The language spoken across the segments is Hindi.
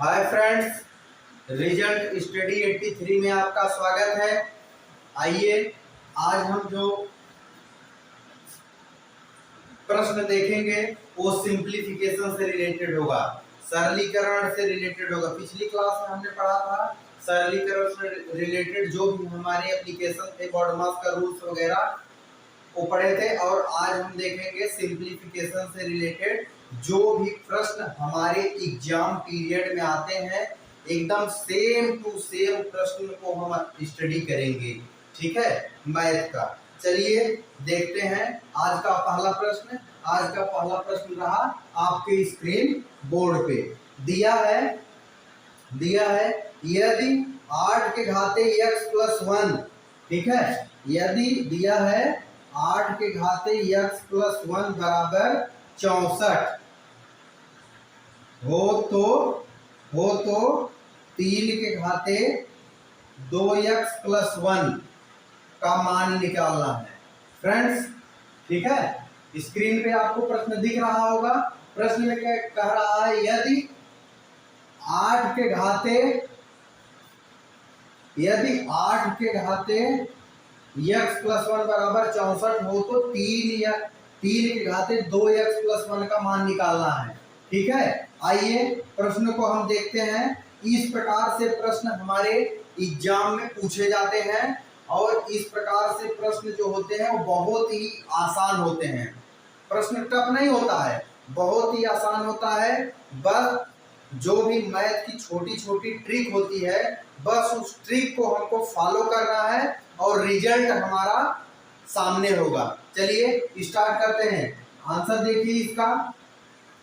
हाय फ्रेंड्स, रिजल्ट स्टडी 83 में आपका स्वागत है। आइए आज हम जो प्रश्न देखेंगे वो सिंप्लीफिकेशन से रिलेटेड होगा, सरलीकरण से रिलेटेड होगा। पिछली क्लास में हमने पढ़ा था सरलीकरण से रिलेटेड जो भी हमारे एप्लीकेशन थे, बॉडमास का रूल्स वगैरह वो पढ़े थे। और आज हम देखेंगे सिंप्लीफिकेशन से रिलेटेड जो भी प्रश्न हमारे एग्जाम पीरियड में आते हैं, एकदम सेम टू सेम प्रश्न को हम स्टडी करेंगे। ठीक है, मैथ का। चलिए देखते हैं आज का पहला प्रश्न। आज का पहला प्रश्न रहा आपके स्क्रीन बोर्ड पे दिया है यदि 8 के घाते x + 1, ठीक है, यदि दिया है 8 के घाते x + 1 बराबर 64 हो तो 3 के घाते 2x + 1 का मान निकालना है। फ्रेंड्स, ठीक है, स्क्रीन पे आपको प्रश्न दिख रहा होगा। प्रश्न में क्या कह रहा है, यदि 8 के घाते x + 1 बराबर 64 हो तो 3 के घाते 2x + 1 का मान निकालना है। ठीक है, आइए प्रश्न को हम देखते हैं। इस प्रकार से प्रश्न हमारे एग्जाम में पूछे जाते हैं और इस प्रकार से प्रश्न जो होते हैं वो बहुत ही आसान होते हैं। प्रश्न टफ नहीं होता है, बहुत ही आसान होता है। बस जो भी मैथ की छोटी छोटी ट्रिक होती है, बस उस ट्रिक को हमको फॉलो करना है और रिजल्ट हमारा सामने होगा। चलिए स्टार्ट करते हैं। आंसर देखिए इसका,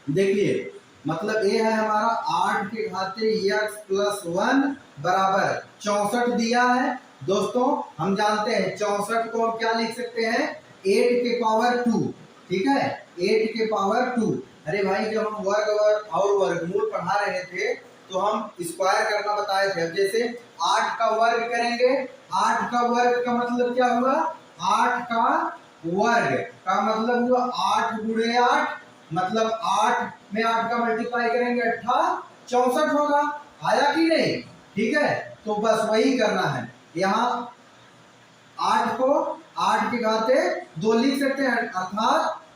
देखिए मतलब ये है हमारा 8 के घाते x + 1 बराबर 64 दिया है। दोस्तों हम जानते हैं 64 को हम क्या लिख सकते हैं, 8 के पावर 2। ठीक है, 8 के पावर 2। अरे भाई, जब हम वर्ग और वर्गमूल पढ़ा रहे थे तो हम स्क्वायर करना बताए थे। अब जैसे 8 का वर्ग करेंगे, 8 का वर्ग का मतलब क्या हुआ, 8 का वर्ग का मतलब हुआ 8 × 8, मतलब 8 में 8 का मल्टीप्लाई करेंगे 64 होगा। आया कि नहीं? ठीक है, तो बस वही करना है। यहाँ 8 को 8 के घाते 2 लिख सकते हैं,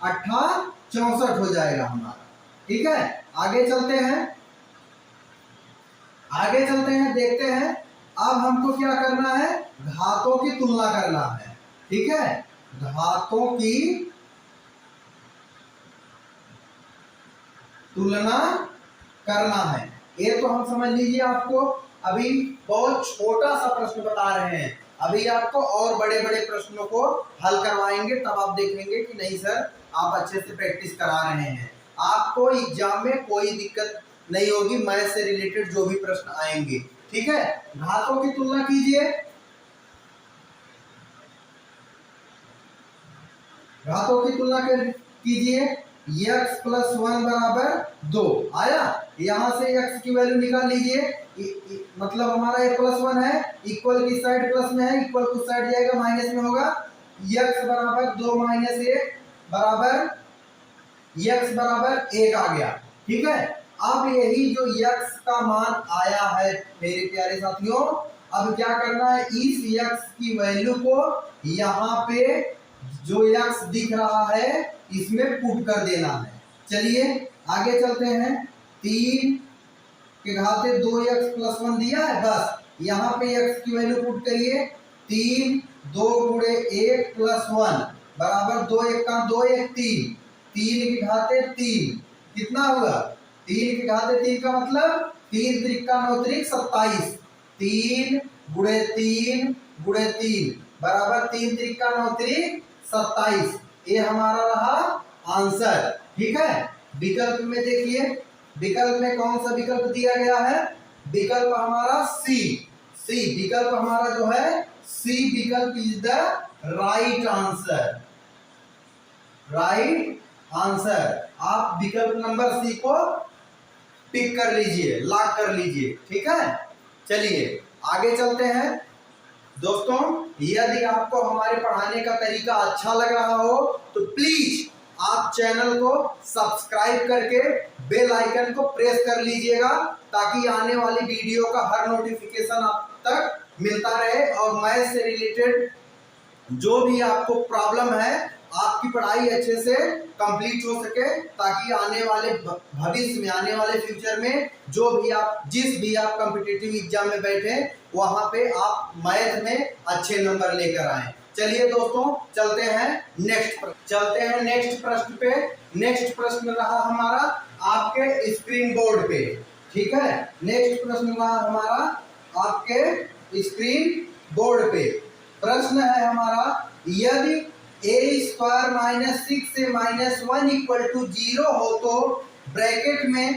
अर्थात 64 हो जाएगा हमारा। ठीक है, आगे चलते हैं, देखते हैं। अब हमको क्या करना है, घातों की तुलना करना है। ठीक है, घातों की तुलना करना है। ये तो हम समझ लीजिए, आपको अभी बहुत छोटा सा प्रश्न बता रहे हैं। अभी आपको और बड़े बड़े प्रश्नों को हल करवाएंगे, तब आप देखेंगे कि नहीं सर आप अच्छे से प्रैक्टिस करा रहे हैं। आपको एग्जाम में कोई दिक्कत नहीं होगी, मैथ से रिलेटेड जो भी प्रश्न आएंगे। ठीक है, घातों की तुलना कीजिए। घातों की तुलना कीजिए। x + 1 बराबर 2 आया। यहां से x की वैल्यू निकाल लीजिए, मतलब हमारा a + 1 है, इक्वल की साइड प्लस में है, इक्वल की साइड जाएगा माइनस में होगा। x बराबर 2 - 1 बराबर x बराबर 1 आ गया। ठीक है, अब यही जो x का मान आया है मेरे प्यारे साथियों, अब क्या करना है, इस x की वैल्यू को यहाँ पे जो x दिख रहा है इसमें पुट कर देना है। चलिए आगे चलते हैं। 3 के घाते 2x + 1 दिया है, बस यहाँ पे x की वैल्यू पुट करिए। 3 2 × 1 + 1 बराबर 2 × 1 = 2 × 1 = 3। 3 के घाते 3 कितना हुआ, 3 के घाते 3 का मतलब 3 × 3 = 9 × 3 = 27। 3 × 3 × 3 बराबर 3 × 3 = 9 × 3 = 27। ये हमारा रहा आंसर। ठीक है, विकल्प में देखिए, विकल्प में कौन सा विकल्प दिया गया है, विकल्प हमारा सी विकल्प हमारा जो है सी विकल्प इज द राइट आंसर। आप विकल्प नंबर सी को टिक कर लीजिए, लॉक कर लीजिए। ठीक है, चलिए आगे चलते हैं। दोस्तों, यदि आपको हमारे पढ़ाने का तरीका अच्छा लग रहा हो तो प्लीज आप चैनल को सब्सक्राइब करके बेल आइकन को प्रेस कर लीजिएगा ताकि आने वाली वीडियो का हर नोटिफिकेशन आप तक मिलता रहे और मैथ से रिलेटेड जो भी आपको प्रॉब्लम है आपकी पढ़ाई अच्छे से कंप्लीट हो सके, ताकि आने वाले भविष्य में, आने वाले फ्यूचर में जो भी आप जिस भी आप कॉम्पिटिटिव एग्जाम में बैठे वहां पे आप मैथ में अच्छे नंबर लेकर आए। चलिए दोस्तों चलते हैं नेक्स्ट प्रश्न पे। नेक्स्ट प्रश्न रहा हमारा आपके स्क्रीन बोर्ड पे, ठीक है। नेक्स्ट प्रश्न रहा हमारा आपके स्क्रीन बोर्ड पे। प्रश्न है हमारा, यदि a² - 6a - 1 = 0 हो तो ब्रैकेट में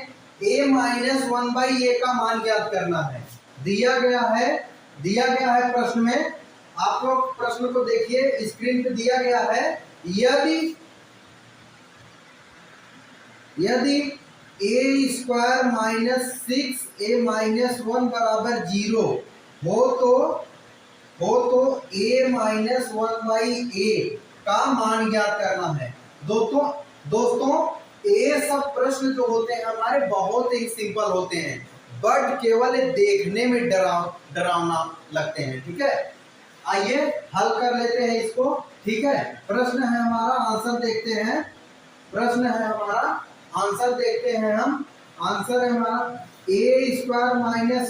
a - 1/a का मान ज्ञात करना है। दिया गया है प्रश्न में। आप लोग प्रश्न को देखिए, स्क्रीन पे दिया गया है, यदि a² - 6a - 1 = 0 हो तो a - 1/a का मान ज्ञात करना है। दोस्तों ये सब प्रश्न जो होते हैं हमारे बहुत ही सिंपल होते हैं, बट केवल देखने में डरावना लगते हैं, ठीक है। आइए हल कर लेते हैं इसको, ठीक है। प्रश्न है हमारा, आंसर देखते हैं। प्रश्न है हमारा, आंसर देखते हैं हम। आंसर है हमारा a² -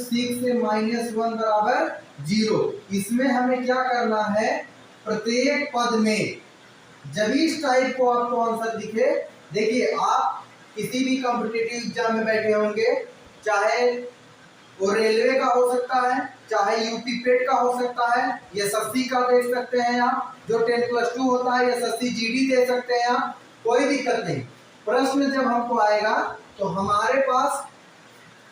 6a - 1 = 0। इसमें हमें क्या करना है, प्रत्येक पद में जब इस टाइप को आपको आंसर दिखे, देखिए आप किसी भी कॉम्पिटिटिव एग्जाम में बैठे होंगे, चाहे वो रेलवे का हो सकता है, चाहे यूपी पेट का हो सकता है, एसएससी का दे सकते हैं आप, जो 10+2 होता है एसएससी जीडी दे सकते हैं आप, कोई दिक्कत नहीं। प्रश्न जब हमको आएगा तो हमारे पास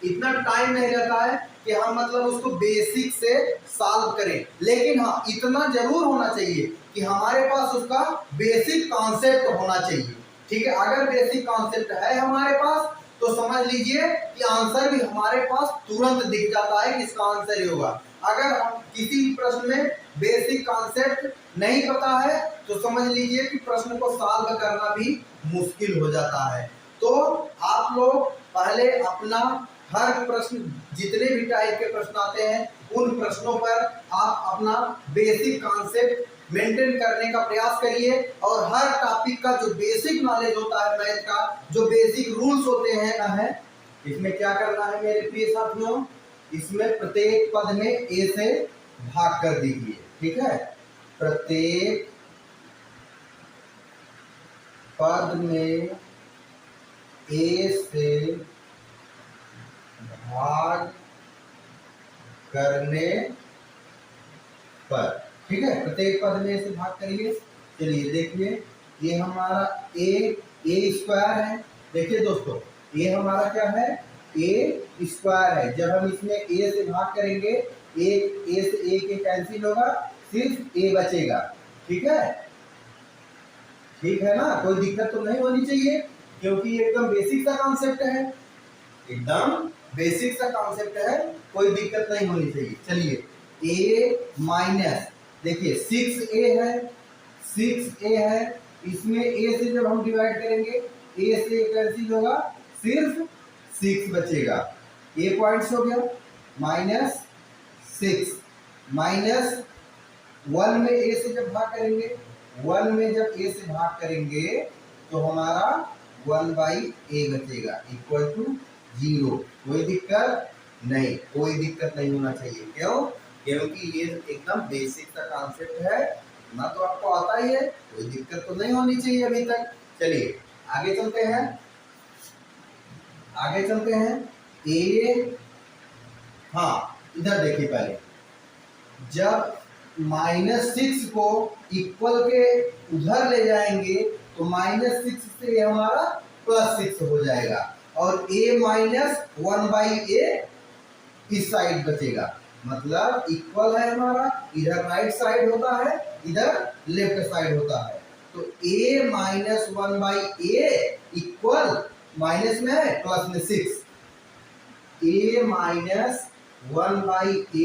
इतना टाइम नहीं रहता है कि हम मतलब उसको बेसिक से सॉल्व करें, लेकिन हाँ इतना जरूर होना चाहिए कि हमारे पास उसका बेसिक कॉन्सेप्ट होना चाहिए, ठीक है। अगर बेसिक कॉन्सेप्ट है हमारे पास तो समझ लीजिए कि आंसर भी हमारे पास तुरंत दिख जाता है कि इसका आंसर ही होगा। अगर हम किसी प्रश्न में बेसिक कॉन्सेप्ट नहीं पता है तो समझ लीजिए कि प्रश्न को सॉल्व करना भी मुश्किल हो जाता है। तो आप लोग पहले अपना हर प्रश्न, जितने भी टाइप के प्रश्न आते हैं उन प्रश्नों पर आप अपना बेसिक कॉन्सेप्ट मेंटेन करने का प्रयास करिए, और हर टॉपिक का जो बेसिक नॉलेज होता है मैथ का, जो बेसिक रूल्स होते हैं इसमें क्या करना है मेरे प्रिय साथियों, इसमें प्रत्येक पद में a से भाग कर दीजिए, ठीक है। प्रत्येक पद में a से भाग करने पर, ठीक है। प्रत्येक पद में से भाग करिए। चलिए देखिए, ये हमारा a² है। देखिए दोस्तों, ये हमारा क्या है, a² है। जब हम इसमें a से भाग करेंगे, a से a के कैंसिल होगा, सिर्फ a बचेगा, ठीक है। ठीक है ना, कोई दिक्कत तो नहीं होनी चाहिए क्योंकि एकदम बेसिक सा कॉन्सेप्ट है, एकदम बेसिक सा कॉन्सेप्ट है, कोई दिक्कत नहीं होनी चाहिए। चलिए a - देखिए 6a है, इसमें a से जब हम डिवाइड करेंगे a से कैंसिल होगा, सिर्फ 6 बचेगा। a पॉइंट्स हो गया, -6 -1 में a से जब भाग करेंगे, 1 में जब a से भाग करेंगे तो हमारा 1/a बचेगा इक्वल टू 0। कोई दिक्कत नहीं होना चाहिए। क्यों? क्योंकि ये एकदम बेसिक सा कॉन्सेप्ट है ना, तो आपको आता ही है, कोई दिक्कत तो नहीं होनी चाहिए अभी तक। चलिए आगे चलते हैं। हाँ इधर देखिए, पहले जब -6 को इक्वल के उधर ले जाएंगे तो -6 से हमारा +6 हो जाएगा, और a - 1/a इस साइड बचेगा, मतलब इक्वल है हमारा, इधर राइट साइड होता है, इधर लेफ्ट साइड होता है। तो a - 1/a इक्वल, माइनस में है प्लस में 6, a - 1/a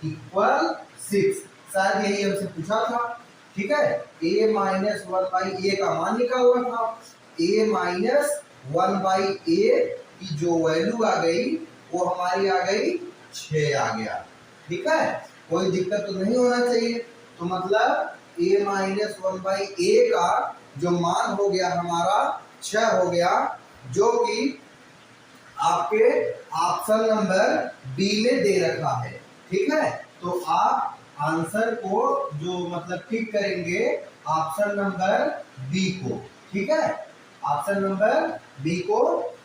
इक्वल 6। शायद यही हमसे पूछा था, ठीक है। a - 1/a का मान निकालना था, a - 1/a की जो वैल्यू आ गई वो हमारी आ गई 6 आ गया। ठीक है, कोई दिक्कत तो नहीं होना चाहिए। तो मतलब a माइनस 1/a का जो मान हो गया हमारा 6 हो गया, जो कि आपके ऑप्शन नंबर बी में दे रखा है। ठीक है, तो आप आंसर को जो मतलब टिक करेंगे ऑप्शन नंबर बी को। ठीक है, ऑप्शन नंबर बी को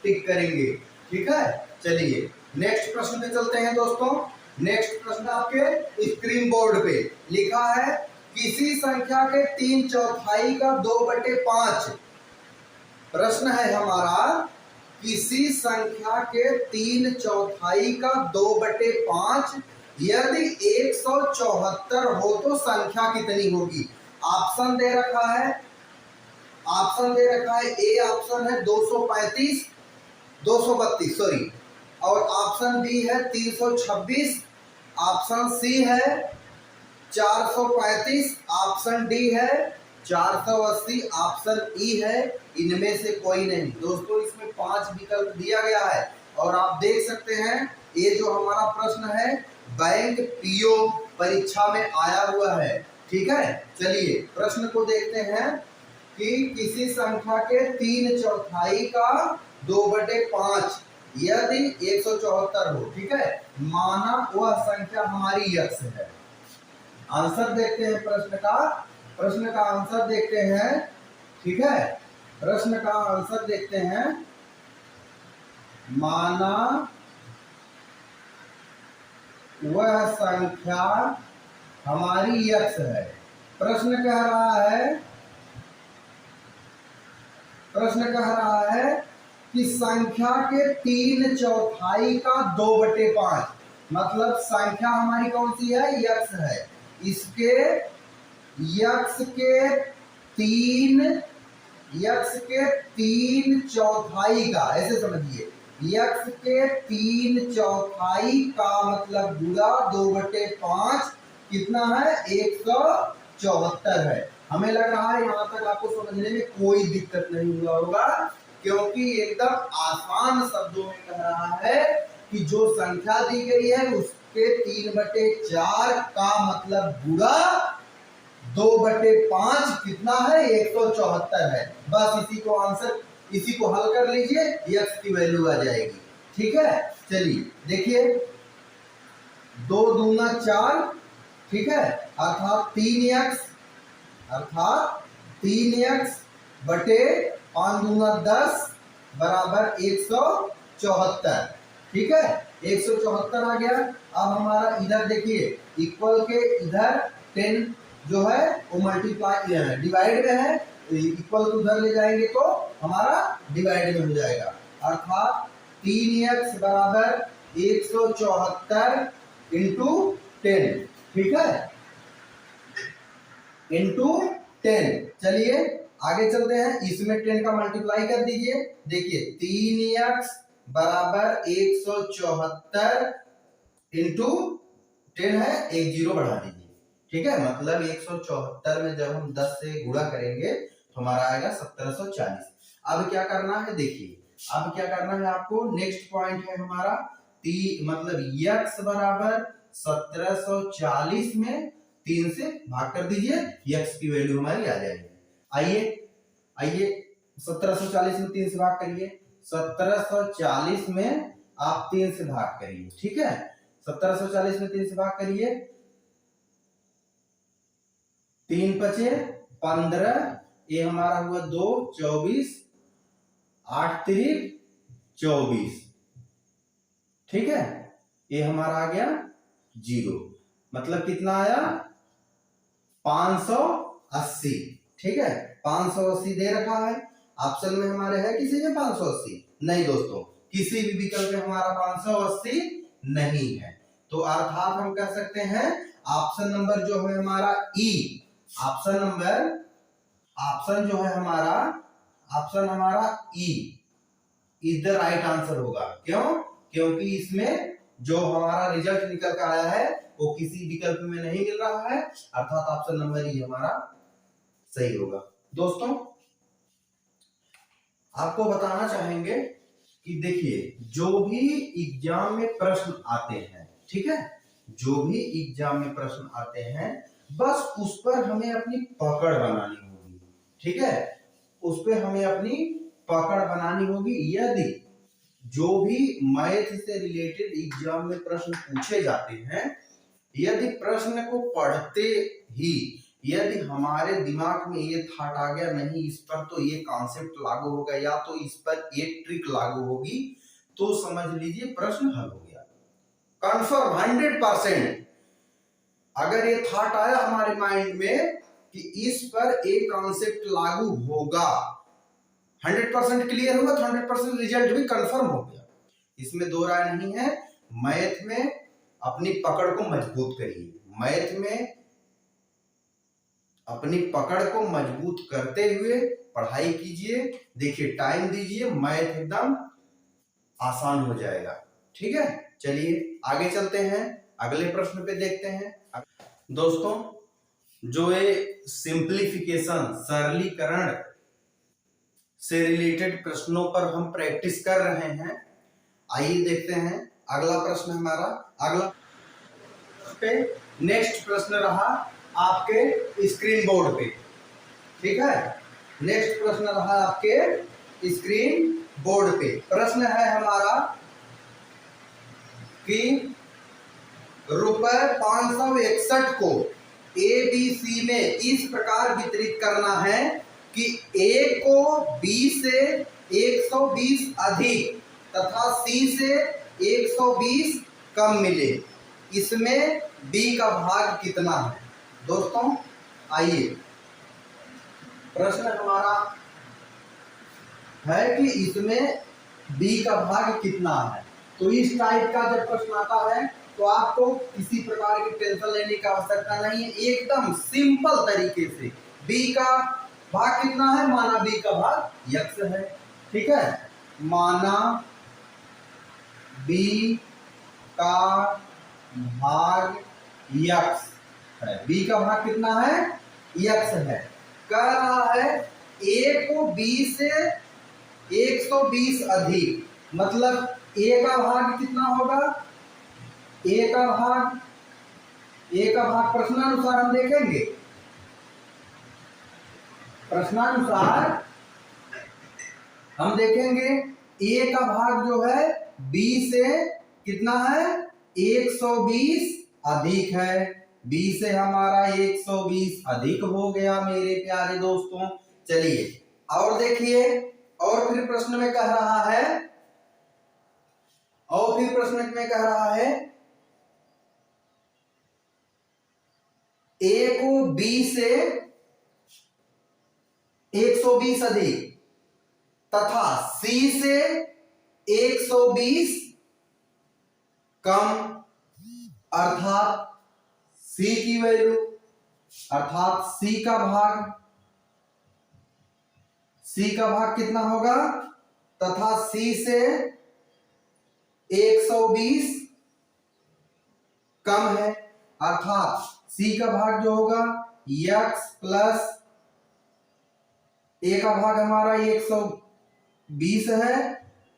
टिक करेंगे। ठीक है, चलिए नेक्स्ट प्रश्न पे चलते हैं दोस्तों। नेक्स्ट प्रश्न आपके स्क्रीन बोर्ड पे लिखा है, किसी संख्या के 3/4 का 2/5। प्रश्न है हमारा, किसी संख्या के 3/4 का 2/5 यदि 174 हो तो संख्या कितनी होगी। ऑप्शन दे रखा है, ए ऑप्शन है 235 232 सॉरी, और ऑप्शन बी है 326, ऑप्शन सी है 435, ऑप्शन डी है 480, ऑप्शन ई है इनमें से कोई नहीं। दोस्तों इसमें 5 विकल्प दिया गया है और आप देख सकते हैं ये जो हमारा प्रश्न है बैंक पीओ परीक्षा में आया हुआ है। ठीक है, चलिए प्रश्न को देखते हैं कि किसी संख्या के 3/4 का 2/5 यदि 174 हो। ठीक है, माना वह संख्या हमारी यक्ष है। आंसर देखते हैं प्रश्न का आंसर देखते हैं। ठीक है, प्रश्न का आंसर देखते हैं। माना वह संख्या हमारी यक्ष है। प्रश्न कह रहा है कि संख्या के 3/4 का 2/5, मतलब संख्या हमारी कौन सी है, यक्ष है। इसके यक्ष के 3/4 का, ऐसे समझिए, यक्ष के 3/4 का मतलब गुणा 2/5 कितना है, 174 है। हमें लग रहा है यहाँ तक आपको समझने में कोई दिक्कत नहीं हुआ होगा, क्योंकि एकदम आसान शब्दों में कह रहा है कि जो संख्या दी गई है उसके 3/4 का मतलब गुणा 2/5 कितना है, 174 है। बस इसी को हल कर लीजिए, यक्ष की वैल्यू आ जाएगी। ठीक है, चलिए देखिए, 2 दूना 4, ठीक है, अर्थात 3x बटे 5 दूना 10 बराबर 174। ठीक है, 174 आ गया। अब हमारा इधर देखिए इक्वल के इधर 10 जो है वो मल्टीप्लाई डिवाइड में है, इक्वल को उधर ले जाएंगे तो हमारा डिवाइड में हो जाएगा, अर्थात 3x बराबर 174 इंटू 10। ठीक है, इंटू 10। चलिए आगे चलते हैं, इसमें 10 का मल्टीप्लाई कर दीजिए। देखिए 3x बराबर 174 इंटू 10 है, एक जीरो बढ़ा दीजिए। ठीक है, मतलब 174 में जब हम 10 से गुणा करेंगे तो हमारा आएगा 1740। अब क्या करना है, देखिए अब क्या करना है आपको, नेक्स्ट पॉइंट है हमारा मतलब x बराबर 1740 में 3 से भाग कर दीजिए, x की वैल्यू हमारी आ जाएगी। आइए 1740 में 3 से भाग करिए, 1740 में आप 3 से भाग करिए। ठीक है, 1740 में 3 से भाग करिए, 3 बचे 15, ये हमारा हुआ 2 24, 8 3 24। ठीक है, ये हमारा आ गया 0, मतलब कितना आया, 580। ठीक है, 580 दे रखा है ऑप्शन में हमारे, है किसी में 580 नहीं दोस्तों, किसी भी विकल्प में हमारा 580 नहीं है। तो अर्थात हम कह सकते हैं ऑप्शन नंबर जो है हमारा ई, ऑप्शन जो है हमारा E is the right answer होगा। क्यों, क्योंकि इसमें जो हमारा रिजल्ट निकल कर आया है वो किसी विकल्प में नहीं मिल रहा है, अर्थात ऑप्शन नंबर ई हमारा सही होगा। दोस्तों आपको बताना चाहेंगे कि देखिए जो भी एग्जाम में प्रश्न आते हैं, ठीक है, जो भी एग्जाम में प्रश्न आते हैं बस उस पर हमें अपनी पकड़ बनानी होगी, ठीक है, उस पर हमें अपनी पकड़ बनानी होगी। यदि जो भी मैथ से रिलेटेड एग्जाम में प्रश्न पूछे जाते हैं, यदि प्रश्न को पढ़ते ही यदि हमारे दिमाग में ये थॉट आ गया नहीं इस पर तो ये कॉन्सेप्ट लागू होगा या तो इस पर एक ट्रिक लागू होगी, तो समझ लीजिए प्रश्न हल हो गया, कंफर्म 100%। अगर ये थॉट आया हमारे माइंड में कि इस पर एक कॉन्सेप्ट लागू होगा, 100% क्लियर होगा तो 100% रिजल्ट भी कंफर्म हो गया, इसमें दो राय नहीं है। मैथ में अपनी पकड़ को मजबूत करिए, मैथ में अपनी पकड़ को मजबूत करते हुए पढ़ाई कीजिए, देखिए टाइम दीजिए, मैथ एकदम आसान हो जाएगा, ठीक है। चलिए आगे चलते हैं, अगले प्रश्न पे देखते हैं। दोस्तों जो ये सिंप्लीफिकेशन सरलीकरण से रिलेटेड प्रश्नों पर हम प्रैक्टिस कर रहे हैं, आइए देखते हैं अगला प्रश्न हमारा। अगला पे नेक्स्ट प्रश्न रहा आपके स्क्रीन बोर्ड पे, ठीक है, नेक्स्ट प्रश्न रहा आपके स्क्रीन बोर्ड पे। प्रश्न है हमारा कि ₹561 को ABC में इस प्रकार वितरित करना है कि A को B से 120 अधिक तथा C से 120 कम मिले, इसमें B का भाग कितना है। दोस्तों आइए प्रश्न हमारा है कि इसमें B का भाग कितना है। तो इस टाइप का जब प्रश्न आता है तो आपको किसी प्रकार की टेंशन लेने की आवश्यकता नहीं है, एकदम सिंपल तरीके से B का भाग कितना है, माना B का भाग x है, ठीक है, माना B का भाग x है, B का भाग कितना है, x है। कह रहा है A को B से 120 अधिक, मतलब A का भाग कितना होगा, A का भाग प्रश्नानुसार हम देखेंगे, प्रश्नानुसार हम देखेंगे A का भाग जो है B से कितना है, 120 अधिक है, B से हमारा 120 अधिक हो गया मेरे प्यारे दोस्तों। चलिए और देखिए, और फिर प्रश्न में कह रहा है, और फिर प्रश्न में कह रहा है A को B से 120 अधिक तथा C से 120 कम, अर्थात C की वैल्यू, अर्थात C का भाग कितना होगा, तथा C से 120 कम है, अर्थात C का भाग जो होगा x प्लस A का भाग हमारा 120 है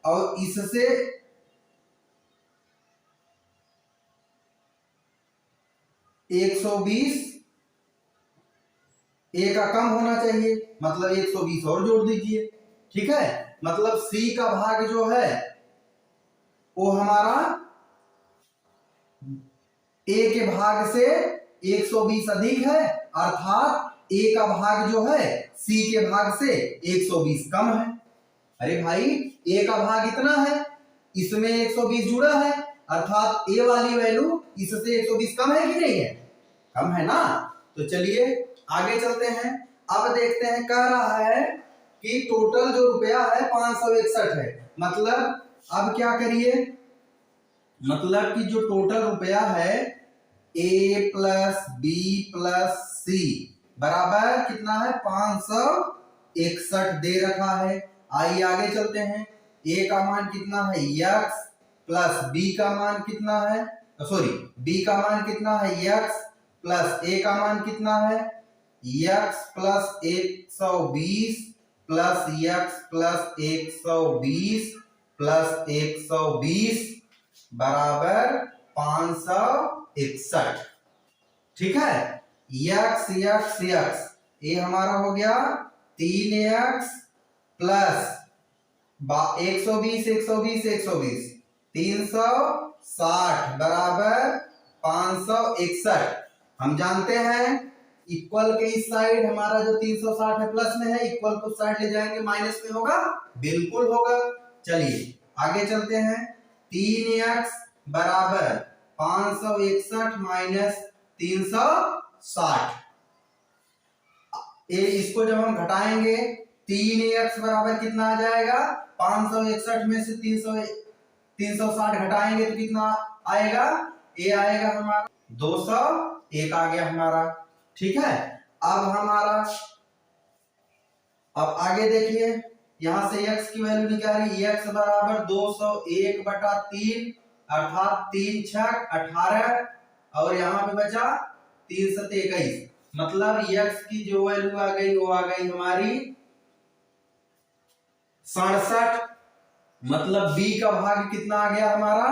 और इससे A का कम होना चाहिए, मतलब 120 और जोड़ दीजिए, ठीक है, मतलब C का भाग जो है वो हमारा A के भाग से 120 अधिक है, अर्थात A का भाग जो है C के भाग से 120 कम है। अरे भाई A का भाग इतना है, इसमें 120 जुड़ा है, अर्थात A वाली वैल्यू इससे 120 कम है कि नहीं है, कम है ना। तो चलिए आगे चलते हैं, अब देखते हैं, कह रहा है कि टोटल जो रुपया है 561 है, मतलब अब क्या करिए, मतलब कि जो टोटल रुपया है A plus B plus C बराबर कितना है, 561 दे रखा है। आइए आगे चलते हैं, A का मान कितना है x प्लस B का मान कितना है, सॉरी B का मान कितना है x प्लस A का मान कितना है x plus 120 plus x plus 120 plus 120 बराबर 561। ठीक है, यक्स यक्स यक्स ये हमारा हो गया 3x प्लस 120 120 120 360 बराबर 561। हम जानते हैं इक्वल के इस साइड हमारा जो 360 है प्लस में है, इक्वल को साइड ले जाएंगे माइनस में होगा, बिल्कुल होगा। चलिए आगे चलते हैं। 3x बराबर 561 माइनस 360, ये इसको जब हम घटाएंगे 3x बराबर कितना आ जाएगा, 561 में से 360 घटाएंगे तो कितना आएगा, ये आएगा हमारा 201 आ गया हमारा। ठीक है, अब आगे देखिए, यहां से x की वैल्यू निकाली, x बराबर 201/3 अर्थात 3 छक 18 और यहाँ पे बचा 3 सत्ते 21, मतलब x की जो वैल्यू आ गई वो आ गई हमारी 67। मतलब b का भाग कितना आ गया हमारा,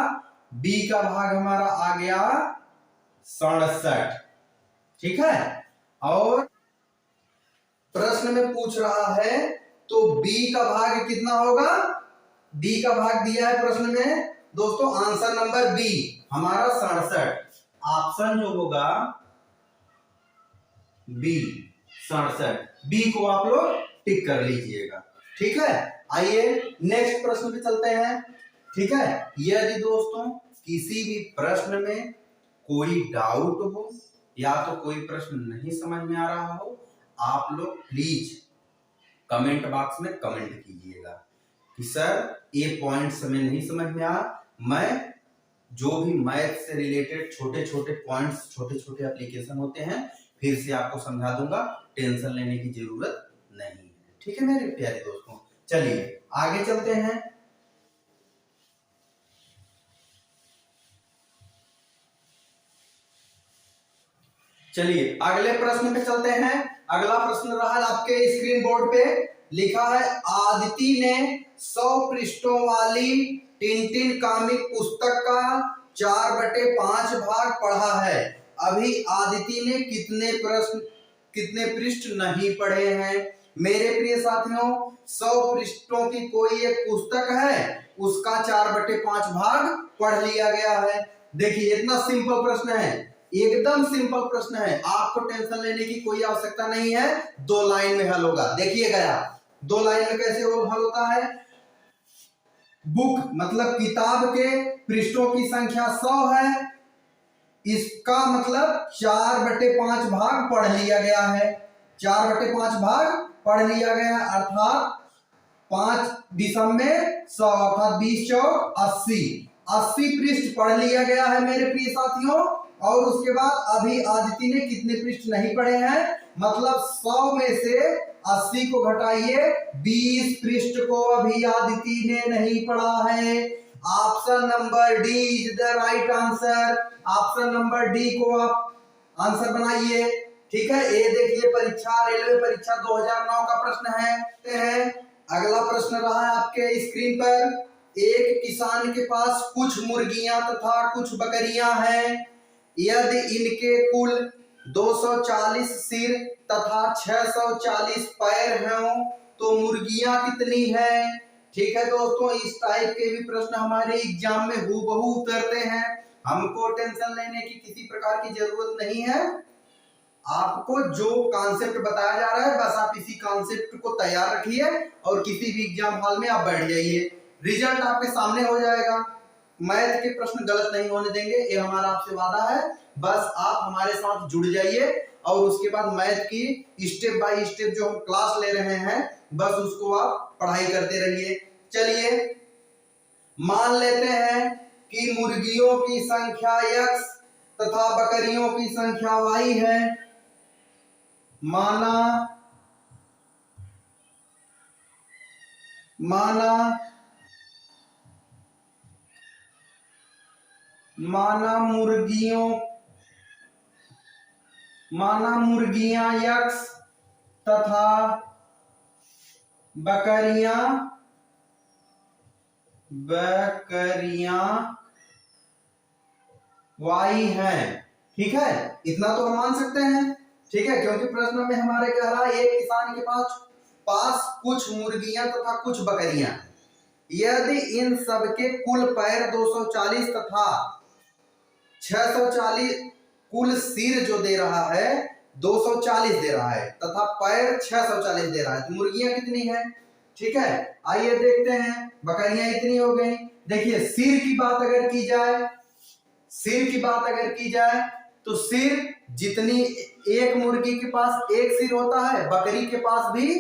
b का भाग हमारा आ गया 67। ठीक है, और प्रश्न में पूछ रहा है तो b का भाग कितना होगा, b का भाग दिया है प्रश्न में दोस्तों, आंसर नंबर बी हमारा 67। ऑप्शन जो होगा बी 67, बी को आप लोग टिक कर लीजिएगा। ठीक है, आइए नेक्स्ट प्रश्न पे चलते हैं। ठीक है, यदि दोस्तों किसी भी प्रश्न में कोई डाउट हो या तो कोई प्रश्न नहीं समझ में आ रहा हो, आप लोग प्लीज कमेंट बॉक्स में कमेंट कीजिएगा कि सर ये पॉइंट्स हमें नहीं समझ में आ, मैं जो भी मैथ से रिलेटेड छोटे छोटे पॉइंट्स, छोटे छोटे एप्लीकेशन होते हैं फिर से आपको समझा दूंगा, टेंशन लेने की जरूरत नहीं है। ठीक है मेरे प्यारे दोस्तों, चलिए आगे चलते हैं। चलिए अगले प्रश्न पे चलते हैं। अगला प्रश्न रहा है आपके स्क्रीन बोर्ड पे, लिखा है आदिति ने 100 पृष्ठों वाली टिनटिन कॉमिक पुस्तक का 4/5 भाग पढ़ा है। अभी आदिति ने कितने पृष्ठ नहीं पढ़े हैं। मेरे प्रिय साथियों, 100 पृष्ठों की कोई एक पुस्तक है, उसका 4/5 भाग पढ़ लिया गया है। देखिए इतना सिंपल प्रश्न है, एकदम सिंपल प्रश्न है, आपको टेंशन लेने की कोई आवश्यकता नहीं है। 2 लाइन में हल होगा, देखिएगा 2 लाइन में कैसे हल होता है। बुक मतलब किताब के पृष्ठों की संख्या 100 है, इसका मतलब 4/5 भाग पढ़ लिया गया है। 4/5 भाग पढ़ लिया गया अर्थात 5 दिसम में 100 अर्थात 20 चौक 80 पृष्ठ पढ़ लिया गया है मेरे प्रिय साथियों। और उसके बाद अभी आदिति ने कितने पृष्ठ नहीं पढ़े हैं, मतलब 100 में से 80 को घटाइए, 20 पृष्ठ को अभी आदिति ने नहीं पढ़ा है। Option number D is the right answer. Option number D को आप आंसर बनाइए। ठीक है, ये देखिए परीक्षा, रेलवे परीक्षा 2009 का प्रश्न है। अगला प्रश्न रहा है आपके स्क्रीन पर, एक किसान के पास कुछ मुर्गियां तथा कुछ बकरियां हैं। यदि इनके कुल 240 सिर तथा 640 पैर हों तो मुर्गियां कितनी हैं। ठीक है दोस्तों, इस टाइप के भी प्रश्न हमारे एग्जाम में हूबहू उतरते हैं, हमको टेंशन लेने की किसी प्रकार की जरूरत नहीं है। आपको जो कॉन्सेप्ट बताया जा रहा है बस आप इसी कॉन्सेप्ट को तैयार रखिए और किसी भी एग्जाम हॉल में आप बैठ जाइए, रिजल्ट आपके सामने हो जाएगा। मैथ के प्रश्न गलत नहीं होने देंगे, ये हमारा आपसे वादा है। बस आप हमारे साथ जुड़ जाइए और उसके बाद मैथ की स्टेप बाय स्टेप जो हम क्लास ले रहे हैं बस उसको आप पढ़ाई करते रहिए। चलिए मान लेते हैं कि मुर्गियों की संख्या x तथा बकरियों की संख्या y है। माना मुर्गियां x तथा बकरियां वाई हैं। ठीक है, इतना तो हम मान सकते हैं। ठीक है, क्योंकि प्रश्न में हमारे कह रहा है एक किसान के पास कुछ मुर्गियां तथा कुछ बकरियां, यदि इन सबके कुल पैर 240 तथा 640, कुल सिर जो दे रहा है 240 दे रहा है तथा पैर 640 दे रहा है, तो मुर्गियां कितनी है? ठीक है, आइए देखते हैं। बकरियां इतनी हो गई। देखिए सिर की बात अगर की जाए, सिर की बात अगर की जाए तो सिर जितनी, एक मुर्गी के पास एक सिर होता है, बकरी के पास भी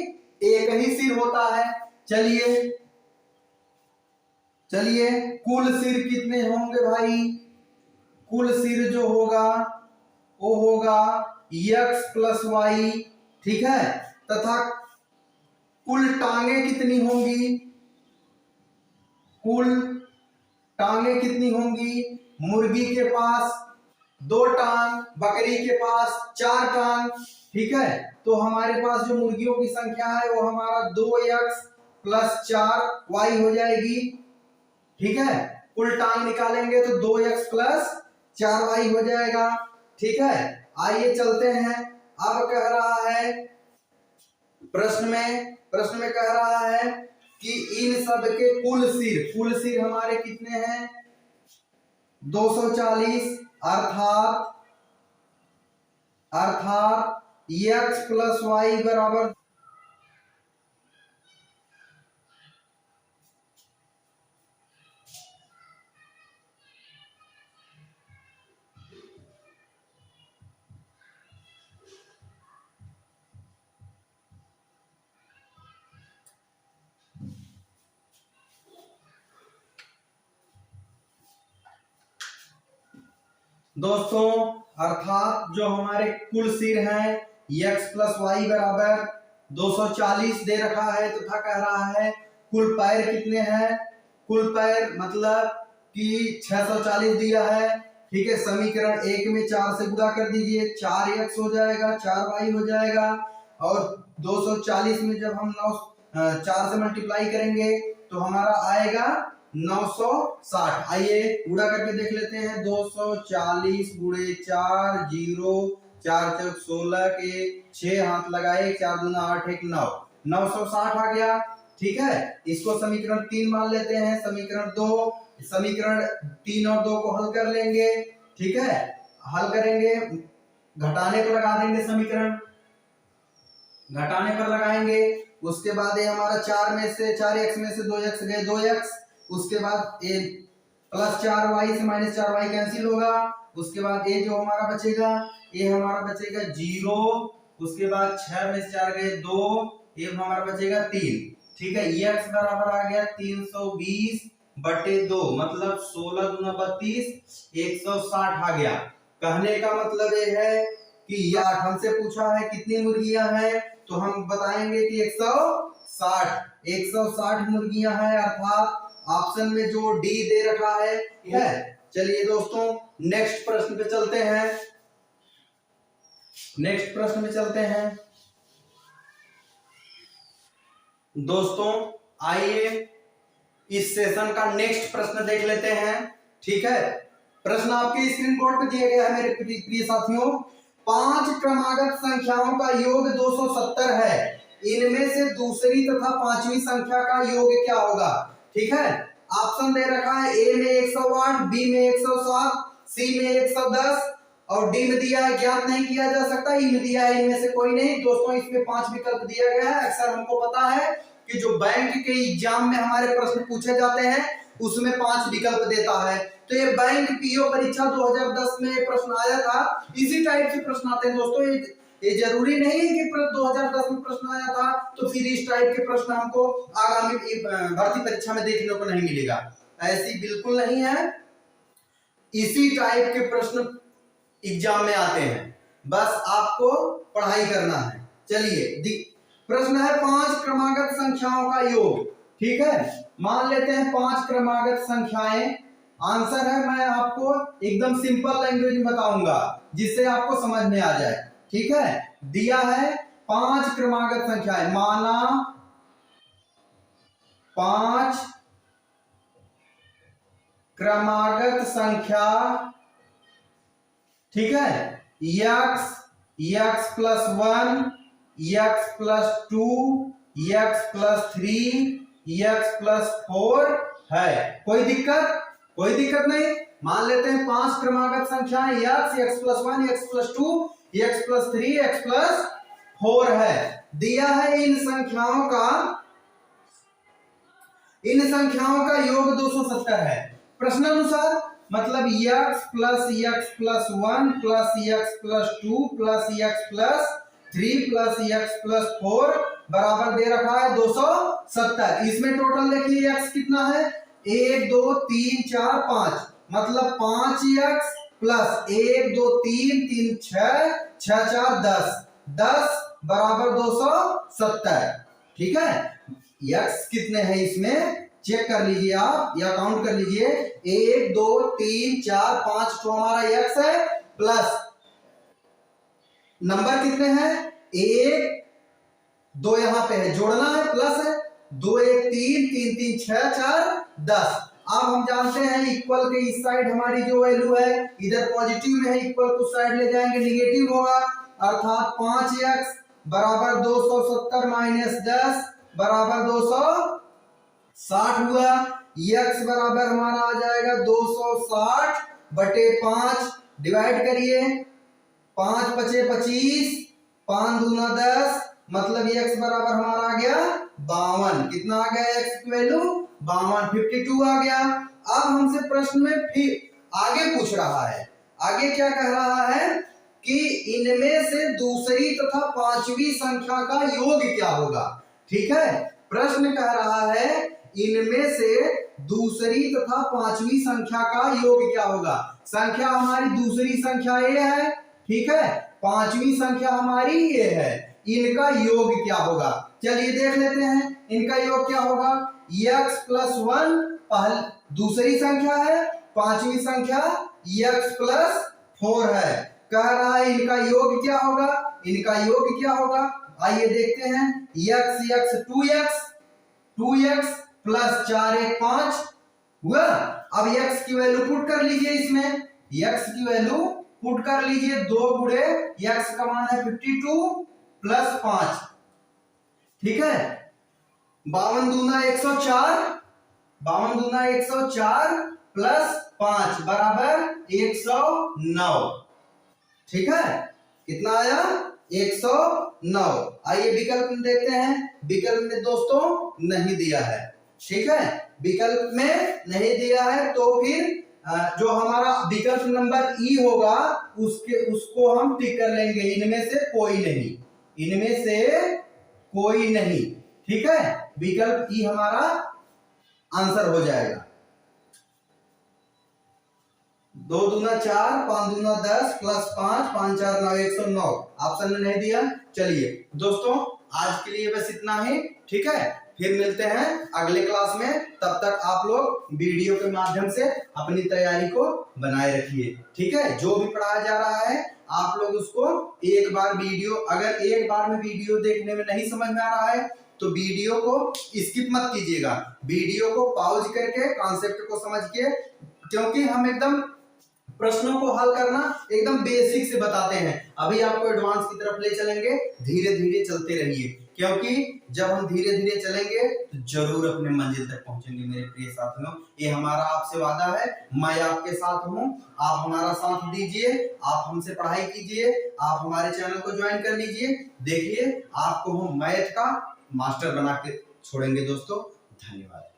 एक ही सिर होता है। चलिए चलिए कुल सिर कितने होंगे भाई? कुल सिर जो होगा वो होगा x प्लस वाई। ठीक है, तथा कुल टांगे कितनी होंगी? कुल टांगे कितनी होंगी? मुर्गी के पास 2 टांग, बकरी के पास 4 टांग। ठीक है, तो हमारे पास जो मुर्गियों की संख्या है वो हमारा 2x प्लस 4y हो जाएगी। ठीक है, कुल टांग निकालेंगे तो 2x प्लस 4y हो जाएगा। ठीक है, आइए चलते हैं। अब कह रहा है प्रश्न में कह रहा है कि इन सब के कुल सिर हमारे कितने हैं? 240, अर्थात x प्लस वाई बराबर, दोस्तों अर्थात जो हमारे कुल सिर हैं x प्लस वाई बराबर 240 दे रखा है तथा कह रहा है कुल पैर कितने हैं? कुल पैर मतलब कि 640 दिया है। ठीक है, समीकरण 1 में 4 से गुणा कर दीजिए, 4x हो जाएगा, 4y हो जाएगा, और 240 में जब हम 4 से मल्टीप्लाई करेंगे तो हमारा आएगा 960। आइए गुणा करके देख लेते हैं। 240 गुणे 4, 0, 4 चौक 16 के 6 हाथ लगाए, 4 दूना 8, 1 9, 960 आ गया। ठीक है, इसको समीकरण 3 मान लेते हैं। समीकरण 2, समीकरण 3 और 2 को हल कर लेंगे। ठीक है, हल करेंगे, घटाने पर लगा देंगे, समीकरण घटाने पर लगाएंगे। उसके बाद ये हमारा 4x में से 2x गए 2x, उसके बाद ए प्लस 4y से माइनस 4y कैंसिल होगा। उसके बाद ये जो हमारा बचेगा, ये हमारा बचेगा 0, उसके बाद 6 में से 4 गए 2, ये हमारा बचेगा 3। ठीक है, x बराबर आ गया 320 बटे 2, मतलब 16 दूना 32, 160 आ गया। कहने का मतलब ये है कि यार हमसे पूछा है कितनी मुर्गियां हैं, तो हम बताएंगे कि 160 मुर्गियां हैं, अर्थात ऑप्शन में जो डी दे रखा है। चलिए दोस्तों नेक्स्ट प्रश्न पे चलते हैं। नेक्स्ट प्रश्न में चलते हैं दोस्तों, आइए इस सेशन का नेक्स्ट प्रश्न देख लेते हैं। ठीक है, प्रश्न आपके स्क्रीन बोर्ड पे दिया गया है मेरे प्रिय साथियों। 5 क्रमागत संख्याओं का योग 270 है, इनमें से दूसरी तथा पांचवी संख्या का योग क्या होगा? ठीक है, ऑप्शन दे रखा है ए में 108, बी में 107, सी में 110 और डी में दिया है ज्ञात नहीं किया जा सकता, ई में दिया है इनमें से कोई नहीं। दोस्तों इसमें 5 विकल्प दिया गया है। अक्सर हमको पता है कि जो बैंक के एग्जाम में हमारे प्रश्न पूछे जाते हैं उसमें 5 विकल्प देता है। तो ये बैंक पीओ परीक्षा 2010 में प्रश्न आया था, इसी टाइप से प्रश्न आते हैं दोस्तों। ये जरूरी नहीं है कि 2010 में प्रश्न आया था तो फिर इस टाइप के प्रश्न हमको आगामी भर्ती परीक्षा में देखने को नहीं मिलेगा, ऐसी बिल्कुल नहीं है। इसी टाइप के प्रश्न एग्जाम में आते हैं, बस आपको पढ़ाई करना है। चलिए प्रश्न है 5 क्रमागत संख्याओं का योग। ठीक है, मान लेते हैं 5 क्रमागत संख्याएं। आंसर है, मैं आपको एकदम सिंपल लैंग्वेज में बताऊंगा जिससे आपको समझ में आ जाए। ठीक है, दिया है 5 क्रमागत संख्याएं, माना 5 क्रमागत संख्या, ठीक है, x, x plus 1, x plus 2, x plus 3, x plus 4 है। कोई दिक्कत? कोई दिक्कत नहीं। मान लेते हैं 5 क्रमागत संख्याएं x, x plus 1, x plus 2, x plus 3, x plus 4 है। दिया है इन संख्याओं का योग 270 है। प्रश्नानुसार मतलब x plus 1 plus x plus 2 plus x plus 3 plus x plus 4 बराबर दे रखा है 270। इसमें टोटल देखिए x कितना है, 1 2 3 4 5, मतलब 5x प्लस 1 2 3 3 6 6 4 10, 10 बराबर 270। ठीक है, x कितने हैं इसमें चेक कर लीजिए आप या काउंट कर लीजिए। 1 2 3 4 5 तो हमारा x है, प्लस नंबर कितने हैं, 1 2 यहां पे है, जोड़ना है, प्लस है 2 1 3 3 3 6 4 10। अब हम जानते हैं इक्वल के इस साइड हमारी जो वैल्यू है इधर पॉजिटिव में है, इक्वल को साइड ले जाएंगे निगेटिव होगा, अर्थात 5x बराबर 270 माइनस 10 बराबर 260 हुआ। x बराबर हमारा आ जाएगा 260 बटे 5, डिवाइड करिए, 5 पचे 25, 5 दूना 10, मतलब x बराबर हमारा आ गया 52। कितना आ गया x की वैल्यू, 52, 52 आ गया। अब हमसे प्रश्न में फिर आगे पूछ रहा है, आगे क्या कह रहा है कि इनमें से दूसरी तथा पांचवी संख्या का योग क्या होगा। ठीक है, प्रश्न कह रहा है इनमें से दूसरी तथा पांचवी संख्या का योग क्या होगा। संख्या हमारी दूसरी संख्या ये है, ठीक है, पांचवी संख्या हमारी ये है, इनका योग क्या होगा। चलिए देख लेते हैं इनका योग क्या होगा। x प्लस 1 पहली दूसरी संख्या है, पांचवी संख्या x प्लस 4 है। कह रहा है इनका योग क्या होगा, इनका योग क्या होगा, आइए देखते हैं। x 2x प्लस 4 1 5 हुआ। अब x की वैल्यू पुट कर लीजिए, इसमें x की वैल्यू पुट कर लीजिए, 2 गुणे x का मान है 52 प्लस 5, ठीक है, 52 दूना 104, 52 दूना 104 प्लस 5 बराबर 109। ठीक है, कितना आया 109। आइए विकल्प में देखते हैं, विकल्प में दोस्तों नहीं दिया है। ठीक है, विकल्प में नहीं दिया है तो फिर जो हमारा विकल्प नंबर ई होगा उसको हम टिक कर लेंगे, इनमें से कोई नहीं, इनमें से कोई नहीं। ठीक है, विकल्प ई हमारा आंसर हो जाएगा। 2 दूना 4, 5 दूना 10 प्लस 5, 5 4 9 109, ऑप्शन में नहीं दिया। चलिए दोस्तों आज के लिए बस इतना ही, ठीक है, फिर मिलते हैं अगले क्लास में। तब तक आप लोग वीडियो के माध्यम से अपनी तैयारी को बनाए रखिए। ठीक है, जो भी पढ़ाया जा रहा है आप लोग उसको एक बार वीडियो, अगर एक बार में वीडियो देखने में नहीं समझ में आ रहा है तो वीडियो को स्किप मत कीजिएगा, वीडियो को पॉज करके कॉन्सेप्ट को समझ के, क्योंकि हम एकदम प्रश्नों को हल करना एकदम बेसिक से बताते हैं। अभी आपको एडवांस की तरफ ले चलेंगे, धीरे धीरे चलते रहिए, क्योंकि जब हम धीरे धीरे चलेंगे तो जरूर अपने मंजिल तक पहुंचेंगे मेरे प्रिय साथियों। ये हमारा आपसे वादा है, मैं आपके साथ हूं, आप हमारा साथ दीजिए, आप हमसे पढ़ाई कीजिए, आप हमारे चैनल को ज्वाइन कर लीजिए। देखिए आपको हम मैथ का मास्टर बना के छोड़ेंगे दोस्तों। धन्यवाद।